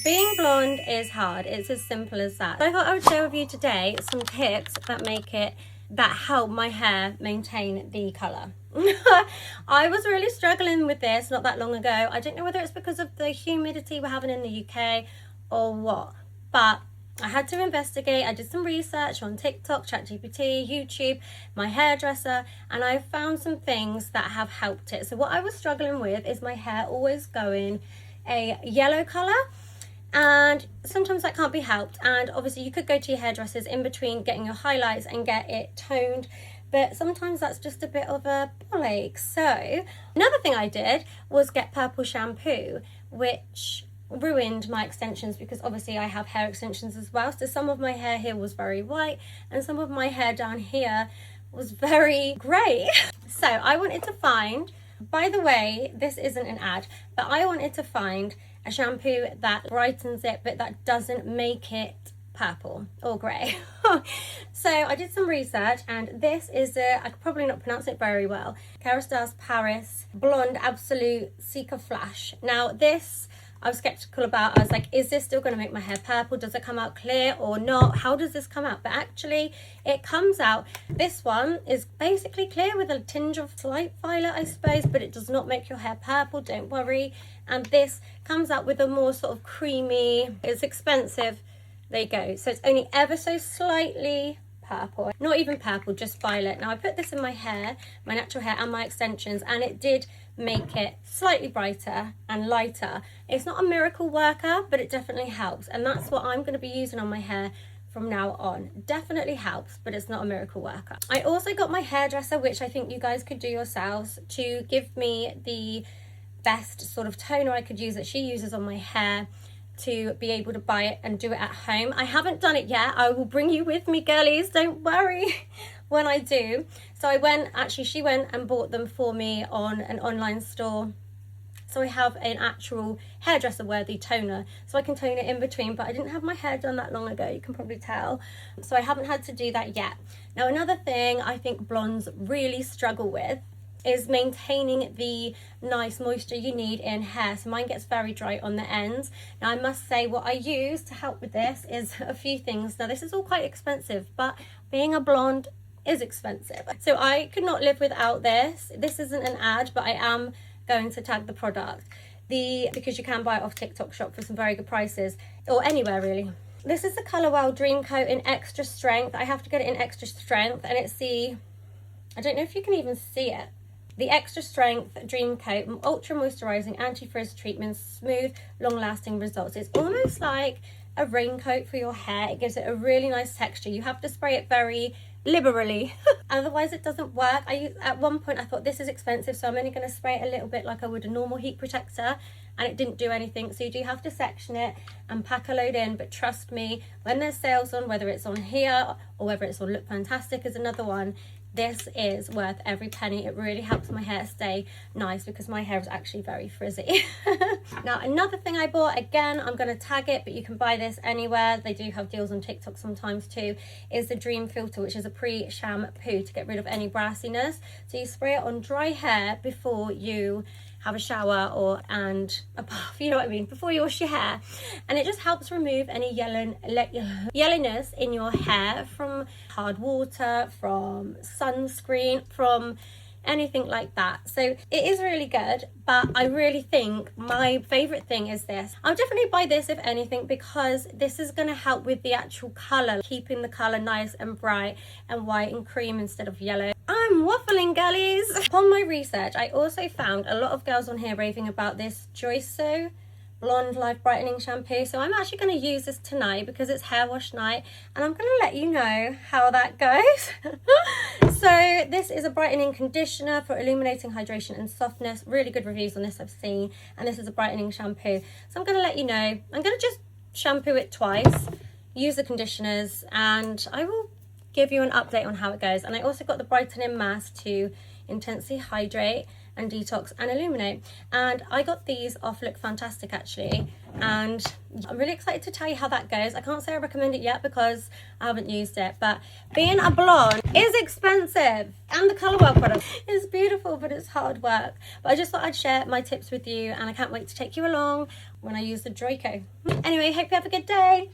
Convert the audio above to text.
Being blonde is hard. It's as simple as that. So I thought I would share with you today some tips that help my hair maintain the colour. I was really struggling with this not that long ago. I don't know whether it's because of the humidity we're having in the UK or what, but I had to investigate. I did some research on TikTok, ChatGPT, YouTube, my hairdresser, and I found some things that have helped it. So what I was struggling with is my hair always going a yellow colour, and sometimes that can't be helped. And obviously you could go to your hairdressers in between getting your highlights and get it toned, but sometimes that's just a bit of a ball ache. So another thing I did was get purple shampoo, which ruined my extensions because obviously I have hair extensions as well. So some of my hair here was very white and some of my hair down here was very grey. So I wanted to find, by the way, this isn't an ad, but I wanted to find a shampoo that brightens it but that doesn't make it purple or grey. So I did some research, and this is I could probably not pronounce it very well, Kerastase Paris Blonde Absolute Seeker Flash. Now this I was skeptical about. I was like, is this still going to make my hair purple? Does it come out clear or not? How does this come out? But actually it comes out, this one is basically clear with a tinge of light violet, I suppose, but it does not make your hair purple, don't worry. And this comes out with a more sort of creamy, it's expensive. There you go. So it's only ever so slightly purple, not even purple, just violet. Now I put this in my hair, my natural hair and my extensions, and it did make it slightly brighter and lighter. It's not a miracle worker, but it definitely helps, and that's what I'm going to be using on my hair from now on. Definitely helps, but it's not a miracle worker. I also got my hairdresser, which I think you guys could do yourselves, to give me the best sort of toner I could use that she uses on my hair, to be able to buy it and do it at home. I haven't done it yet. I will bring you with me, girlies, don't worry, when I do. So she went and bought them for me on an online store. So I have an actual hairdresser worthy toner, so I can tone it in between, but I didn't have my hair done that long ago, you can probably tell. So I haven't had to do that yet. Now another thing I think blondes really struggle with is maintaining the nice moisture you need in hair. So mine gets very dry on the ends. Now I must say what I use to help with this is a few things. Now this is all quite expensive, but being a blonde is expensive. So I could not live without this. This isn't an ad, but I am going to tag the product. Because you can buy it off TikTok shop for some very good prices, or anywhere really. This is the Colourwell Dream Coat in extra strength. I have to get it in extra strength, and it's I don't know if you can even see it. The extra strength Dream Coat, ultra moisturizing, anti-frizz treatment, smooth, long-lasting results. It's almost like a raincoat for your hair. It gives it a really nice texture. You have to spray it very liberally, otherwise it doesn't work. At one point I thought this is expensive, so I'm only going to spray it a little bit like I would a normal heat protector, and it didn't do anything. So you do have to section it and pack a load in, but trust me, when there's sales on, whether it's on here or whether it's on Look Fantastic is another one, this is worth every penny. It really helps my hair stay nice because my hair is actually very frizzy. Now another thing I bought, again I'm going to tag it, but you can buy this anywhere, they do have deals on TikTok sometimes too, is the Dream Filter, which is a pre-shampoo to get rid of any brassiness. So you spray it on dry hair before you have a shower and a bath, you know what I mean, before you wash your hair, and it just helps remove any yellowness in your hair from hard water, from sunscreen, from anything like that. So it is really good, but I really think my favorite thing is this. I'll definitely buy this if anything, because this is going to help with the actual color, keeping the color nice and bright and white and cream instead of yellow. I'm waffling, girlies. Upon my research, I also found a lot of girls on here raving about this Joyso Blonde Life Brightening Shampoo. So I'm actually going to use this tonight because it's hair wash night, and I'm going to let you know how that goes. So this is a brightening conditioner for illuminating hydration and softness. Really good reviews on this I've seen, and this is a brightening shampoo. So I'm going to let you know. I'm going to just shampoo it twice, use the conditioners, and I will give you an update on how it goes. And I also got the brightening mask to intensely hydrate and detox and illuminate. And I got these off Look Fantastic actually, and I'm really excited to tell you how that goes. I can't say I recommend it yet because I haven't used it, but being a blonde is expensive, and the Colour Well product is beautiful, but it's hard work. But I just thought I'd share my tips with you, and I can't wait to take you along when I use the Draco. Anyway, hope you have a good day.